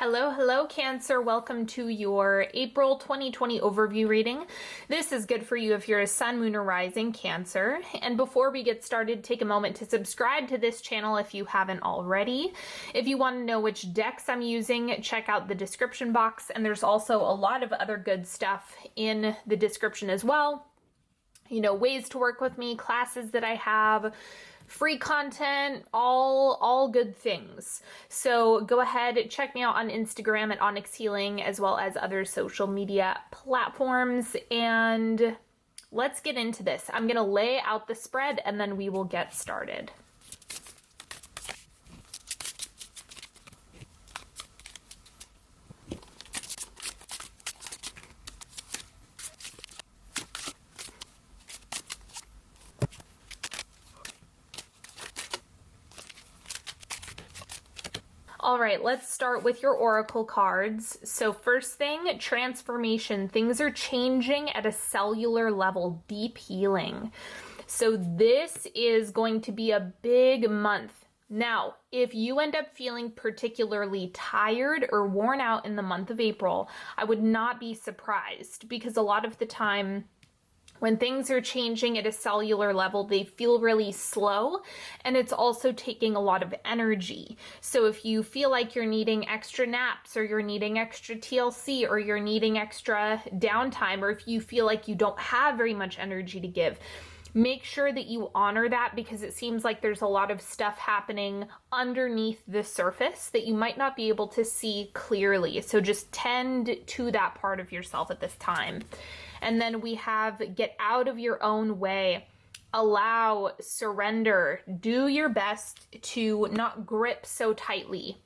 Hello, hello, Cancer. Welcome to your April 2020 overview reading. This is good for you if you're a sun, moon, or rising Cancer. And before we get started, take a moment to subscribe to this channel if you haven't already. If you want to know which decks I'm using, check out the description box. And there's also a lot of other good stuff in the description as well. You know, ways to work with me, classes that I have, free content, all good things. So go ahead, check me out on Instagram at Onyx Healing, as well as other social media platforms. And let's get into this. I'm going to lay out the spread and then we will get started. All right, let's start with your oracle cards. So first thing, transformation. Things are changing at a cellular level, deep healing. So this is going to be a big month. Now, if you end up feeling particularly tired or worn out in the month of April, I would not be surprised, because a lot of the time, when things are changing at a cellular level, they feel really slow, and it's also taking a lot of energy. So if you feel like you're needing extra naps, or you're needing extra TLC, or you're needing extra downtime, or if you feel like you don't have very much energy to give, make sure that you honor that, because it seems like there's a lot of stuff happening underneath the surface that you might not be able to see clearly. So just tend to that part of yourself at this time. And then we have get out of your own way, allow, surrender, do your best to not grip so tightly.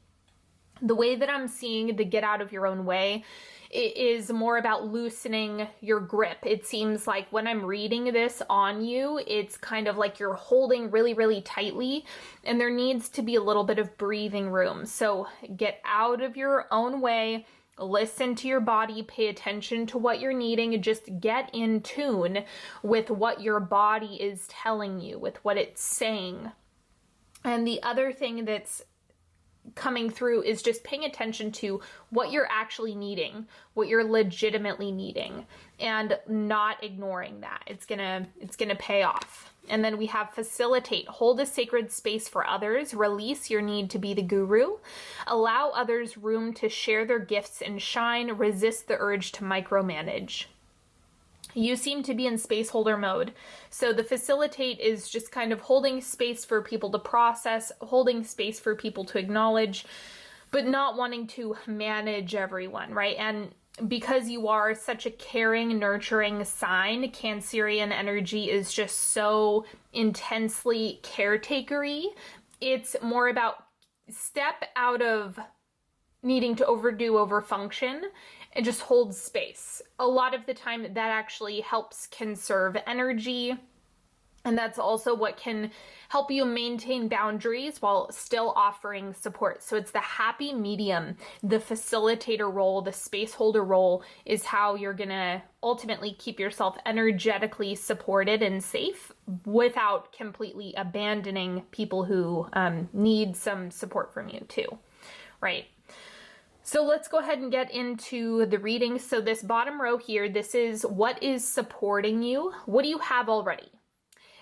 The way that I'm seeing the get out of your own way, it is more about loosening your grip. It seems like when I'm reading this on you, it's kind of like you're holding really, really tightly, and there needs to be a little bit of breathing room. So get out of your own way. Listen to your body, pay attention to what you're needing, and just get in tune with what your body is telling you, with what it's saying. And the other thing that's coming through is just paying attention to what you're actually needing, what you're legitimately needing, and not ignoring that. It's gonna pay off. And then we have facilitate, hold a sacred space for others, release your need to be the guru, allow others room to share their gifts and shine, resist the urge to micromanage. You seem to be in space holder mode. So the facilitate is just kind of holding space for people to process, holding space for people to acknowledge, but not wanting to manage everyone, right? And because you are such a caring, nurturing sign, Cancerian energy is just so intensely caretakery. It's more about step out of needing to overfunction and just hold space. A lot of the time that actually helps conserve energy. And that's also what can help you maintain boundaries while still offering support. So it's the happy medium, the facilitator role, the space holder role is how you're gonna ultimately keep yourself energetically supported and safe without completely abandoning people who need some support from you too, right? So let's go ahead and get into the reading. So this bottom row here, this is what is supporting you. What do you have already?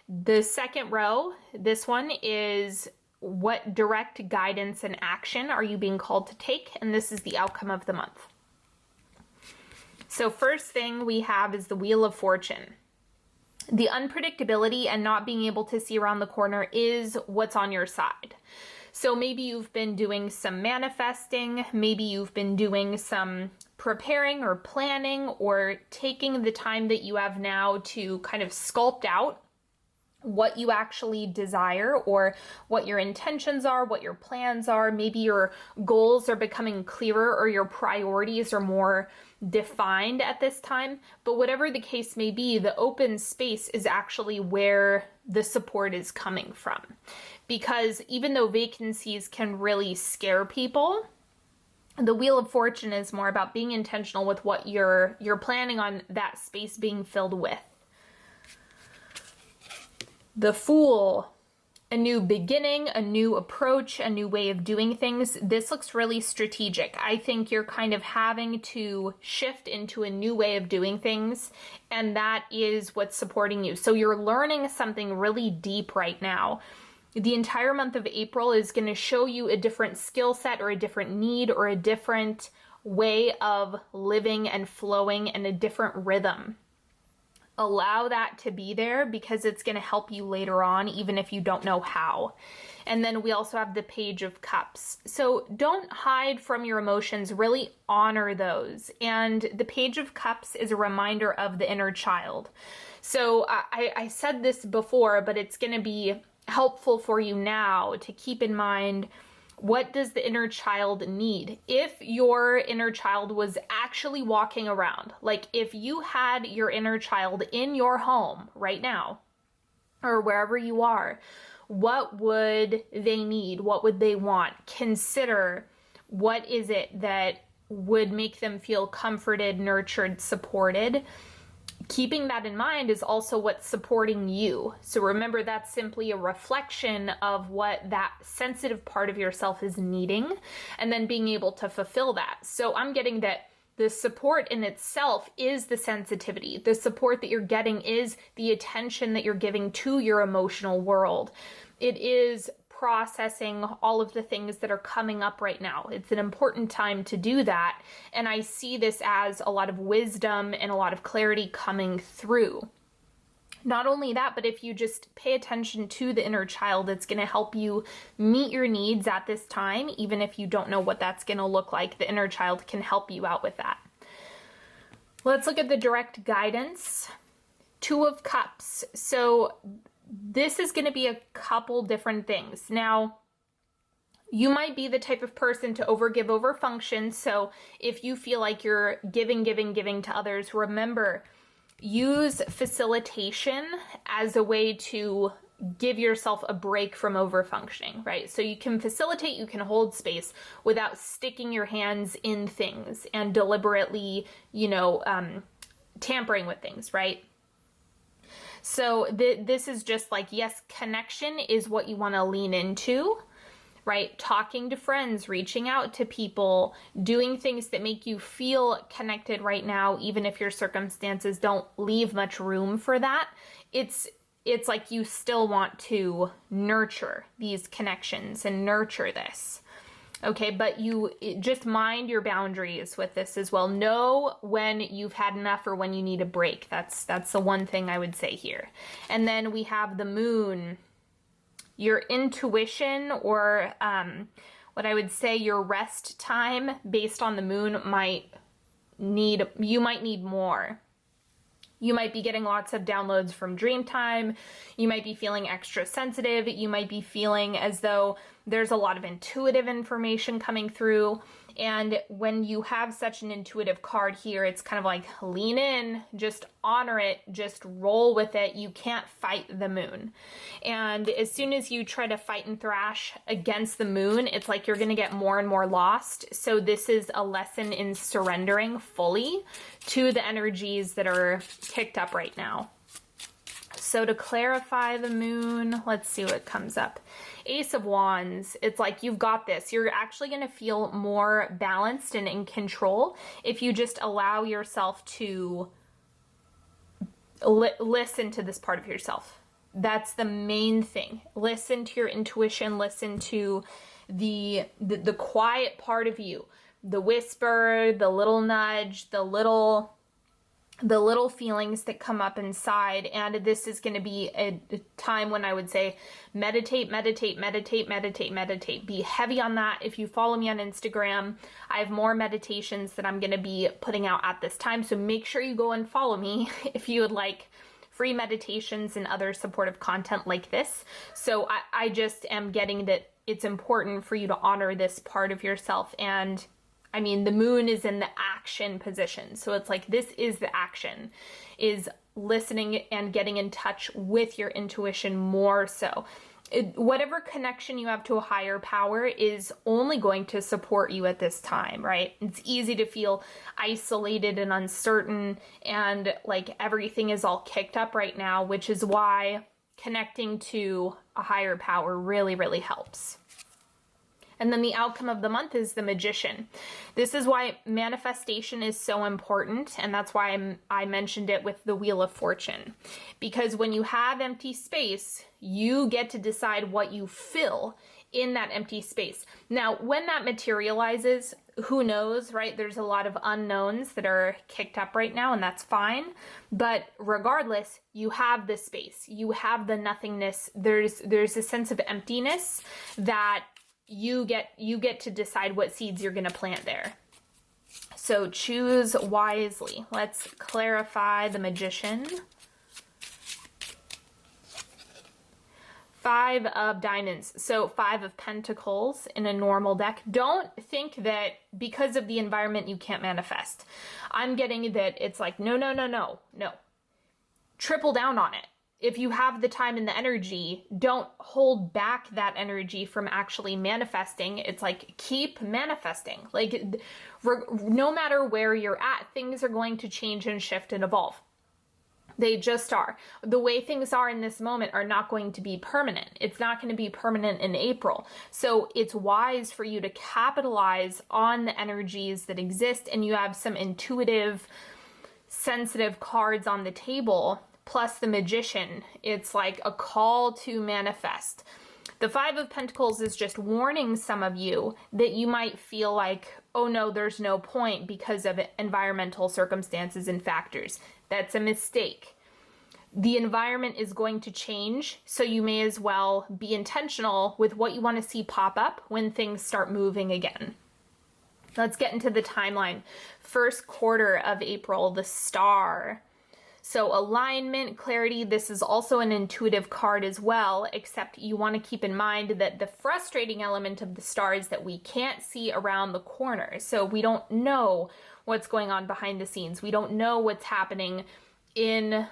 The second row, this one is what direct guidance and action are you being called to take? And this is the outcome of the month. So first thing we have is the Wheel of Fortune. The unpredictability and not being able to see around the corner is what's on your side. So maybe you've been doing some manifesting, maybe you've been doing some preparing or planning, or taking the time that you have now to kind of sculpt out what you actually desire, or what your intentions are, what your plans are. Maybe your goals are becoming clearer, or your priorities are more defined at this time. But whatever the case may be, the open space is actually where the support is coming from. Because even though vacancies can really scare people, the Wheel of Fortune is more about being intentional with what you're planning on that space being filled with. The Fool. a new beginning, a new approach, a new way of doing things. This looks really strategic. I think you're kind of having to shift into a new way of doing things, and that is what's supporting you. So you're learning something really deep right now. The entire month of April is going to show you a different skill set or a different need or a different way of living and flowing and a different rhythm. Allow that to be there because it's going to help you later on, even if you don't know how. And then we also have the Page of Cups. So don't hide from your emotions, really honor those. And the Page of Cups is a reminder of the inner child. So I said this before, but it's going to be helpful for you now to keep in mind, what does the inner child need? If your inner child was actually walking around, like if you had your inner child in your home right now, or wherever you are, what would they need? What would they want? Consider, what is it that would make them feel comforted, nurtured, supported? Keeping that in mind is also what's supporting you. So remember, that's simply a reflection of what that sensitive part of yourself is needing, and then being able to fulfill that. So I'm getting that the support in itself is the sensitivity. The support that you're getting is the attention that you're giving to your emotional world. It is processing all of the things that are coming up right now. It's an important time to do that. And I see this as a lot of wisdom and a lot of clarity coming through. Not only that, but if you just pay attention to the inner child, it's going to help you meet your needs at this time. Even if you don't know what that's going to look like, the inner child can help you out with that. Let's look at the direct guidance. Two of Cups. So this is going to be a couple different things. Now, you might be the type of person to overgive, overfunction. So if you feel like you're giving to others, remember, use facilitation as a way to give yourself a break from overfunctioning, right? So you can facilitate, you can hold space without sticking your hands in things and deliberately, tampering with things, right? So this is just like, yes, connection is what you want to lean into, right? Talking to friends, reaching out to people, doing things that make you feel connected right now, even if your circumstances don't leave much room for that. It's like you still want to nurture these connections and nurture this. Okay, but you just mind your boundaries with this as well. Know when you've had enough or when you need a break. That's the one thing I would say here. And then we have the Moon. Your intuition, or what I would say your rest time based on the Moon, you might need more. You might be getting lots of downloads from dream time. You might be feeling extra sensitive. You might be feeling as though there's a lot of intuitive information coming through. And when you have such an intuitive card here, it's kind of like lean in, just honor it, just roll with it. You can't fight the Moon. And as soon as you try to fight and thrash against the Moon, it's like you're going to get more and more lost. So this is a lesson in surrendering fully to the energies that are kicked up right now. So to clarify the Moon, let's see what comes up. Ace of Wands, it's like you've got this. You're actually going to feel more balanced and in control if you just allow yourself to listen to this part of yourself. That's the main thing. Listen to your intuition, listen to the quiet part of you, the whisper, the little nudge, the little feelings that come up inside. And this is going to be a time when I would say meditate. Be heavy on that. If you follow me on Instagram, I have more meditations that I'm going to be putting out at this time. So make sure you go and follow me if you would like free meditations and other supportive content like this. So I just am getting that it's important for you to honor this part of yourself. And I mean, the Moon is in the action position. So it's like, this is the action, is listening and getting in touch with your intuition more so. Whatever connection you have to a higher power is only going to support you at this time, right? It's easy to feel isolated and uncertain and like everything is all kicked up right now, which is why connecting to a a higher power really, really helps. And then the outcome of the month is the Magician. This is why manifestation is so important, and that's why I mentioned it with the Wheel of Fortune. Because when you have empty space, you get to decide what you fill in that empty space. Now, when that materializes, who knows, right? There's a lot of unknowns that are kicked up right now, and that's fine. But regardless, you have the space. You have the nothingness. There's a sense of emptiness that you get to decide what seeds you're going to plant there. So choose wisely. Let's clarify the Magician. 5 of Diamonds. So 5 of Pentacles in a normal deck. Don't think that because of the environment you can't manifest. I'm getting that it's like, no. Triple down on it. If you have the time and the energy, don't hold back that energy from actually manifesting. It's like, keep manifesting. Like, no matter where you're at, things are going to change and shift and evolve. They just are. The way things are in this moment are not going to be permanent. It's not going to be permanent in April. So it's wise for you to capitalize on the energies that exist, and you have some intuitive, sensitive cards on the table. Plus the Magician, it's like a call to manifest. The 5 of Pentacles is just warning some of you that you might feel like, oh no, there's no point because of environmental circumstances and factors. That's a mistake. The environment is going to change, so you may as well be intentional with what you want to see pop up when things start moving again. Let's get into the timeline. First quarter of April, the Star. So alignment, clarity, this is also an intuitive card as well, except you want to keep in mind that the frustrating element of the Star is that we can't see around the corner. So we don't know what's going on behind the scenes. We don't know what's happening in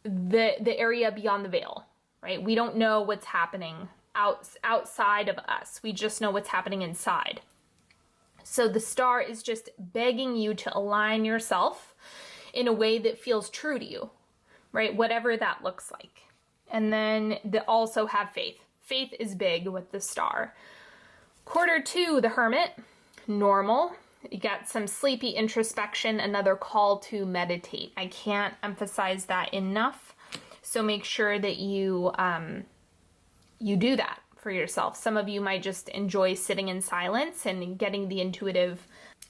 the area beyond the veil, right? We don't know what's happening outside of us. We just know what's happening inside. So the Star is just begging you to align yourself in a way that feels true to you, right? Whatever that looks like. And then also have faith. Faith is big with the Star. Quarter 2, the Hermit, normal. You got some sleepy introspection, another call to meditate. I can't emphasize that enough. So make sure that you do that for yourself. Some of you might just enjoy sitting in silence and getting the intuitive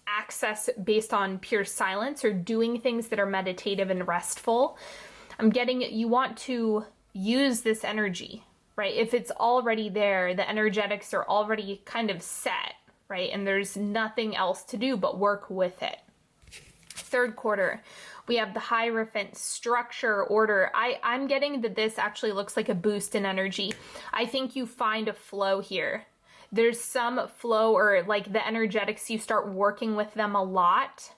access based on pure silence, or doing things that are meditative and restful. I'm getting you want to use this energy, right? If it's already there, the energetics are already kind of set, right? And there's nothing else to do but work with it. Third quarter, we have the Hierophant, structure, order. I'm getting that this actually looks like a boost in energy. I think you find a flow here. There's some flow, or like the energetics, you start working with them a lot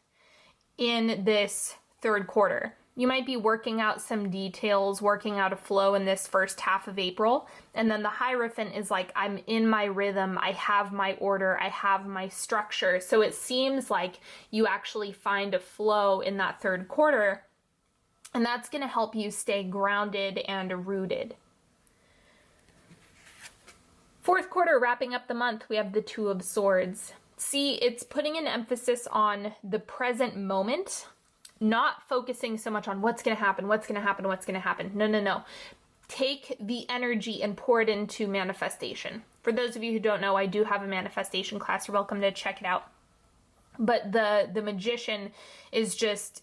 in this third quarter. You might be working out some details, working out a flow in this first half of April. And then the Hierophant is like, I'm in my rhythm. I have my order. I have my structure. So it seems like you actually find a flow in that third quarter. And that's going to help you stay grounded and rooted. Fourth quarter, wrapping up the month, we have the Two of Swords. See, it's putting an emphasis on the present moment, not focusing so much on what's going to happen. No. Take the energy and pour it into manifestation. For those of you who don't know, I do have a manifestation class. You're welcome to check it out. But the Magician is just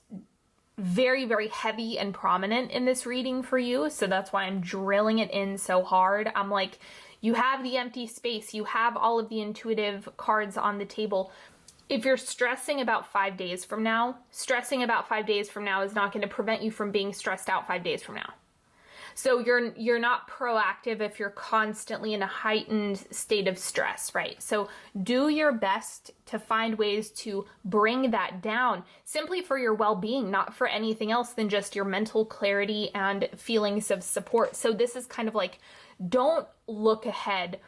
very, very heavy and prominent in this reading for you. So that's why I'm drilling it in so hard. I'm like, you have the empty space. You have all of the intuitive cards on the table. If you're stressing about 5 days from now, stressing about 5 days from now is not going to prevent you from being stressed out 5 days from now. So you're not proactive if you're constantly in a heightened state of stress, right? So do your best to find ways to bring that down simply for your well-being, not for anything else than just your mental clarity and feelings of support. So this is kind of like, don't look ahead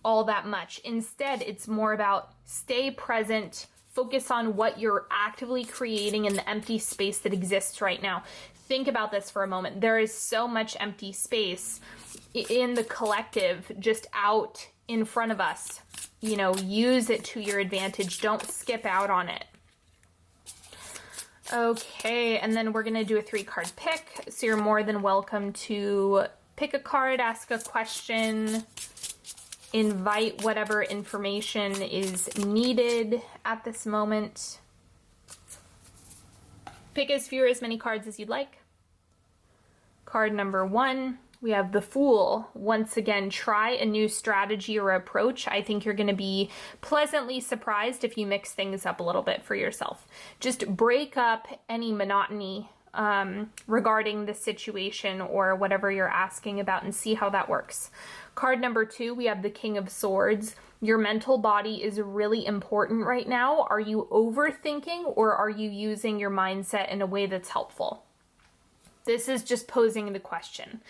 all that much. Instead, it's more about stay present, Focus on what you're actively creating in the empty space that exists right now. Think about this for a moment. There is so much empty space in the collective, just out in front of us. You know, use it to your advantage. Don't skip out on it. Okay, and then we're going to do a 3-card pick. So you're more than welcome to pick a card, ask a question, invite whatever information is needed at this moment. Pick as few or as many cards as you'd like. Card number 1, we have the Fool. Once again, try a new strategy or approach. I think you're going to be pleasantly surprised if you mix things up a little bit for yourself. Just break up any monotony regarding the situation or whatever you're asking about and see how that works. Card number 2, we have the King of Swords. Your mental body is really important right now. Are you overthinking or are you using your mindset in a way that's helpful? This is just posing the question.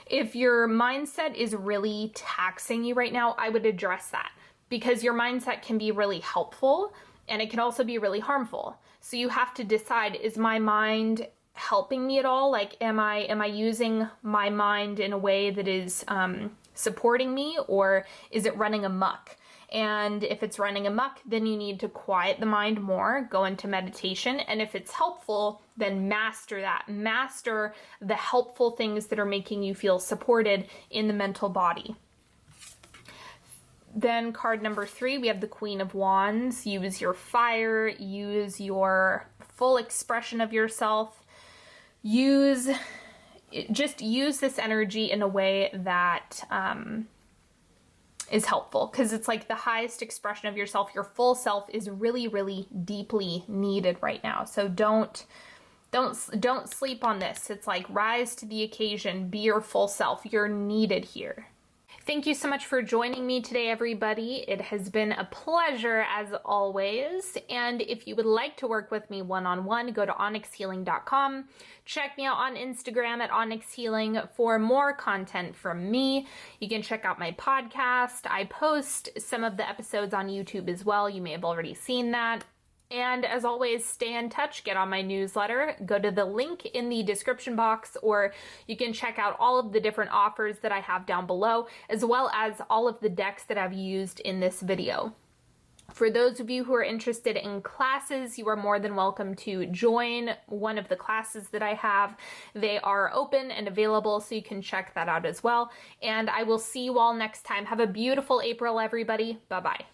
If your mindset is really taxing you right now, I would address that, because your mindset can be really helpful and it can also be really harmful. So you have to decide, is my mind helping me at all? Like, am I using my mind in a way that is supporting me, or is it running amok? And if it's running amok, then you need to quiet the mind more, go into meditation. And if it's helpful, then master that. Master the helpful things that are making you feel supported in the mental body. Then card number 3, we have the Queen of Wands. Use your fire, use your full expression of yourself. Just use this energy in a way that is helpful, because it's like the highest expression of yourself. Your full self is really, really deeply needed right now. So don't sleep on this. It's like, rise to the occasion, be your full self. You're needed here. Thank you so much for joining me today, everybody. It has been a pleasure as always. And if you would like to work with me one-on-one, go to onyxhealing.com. Check me out on Instagram at onyxhealing for more content from me. You can check out my podcast. I post some of the episodes on YouTube as well. You may have already seen that. And as always, stay in touch, get on my newsletter, go to the link in the description box, or you can check out all of the different offers that I have down below, as well as all of the decks that I've used in this video. For those of you who are interested in classes, you are more than welcome to join one of the classes that I have. They are open and available, so you can check that out as well. And I will see you all next time. Have a beautiful April, everybody. Bye-bye.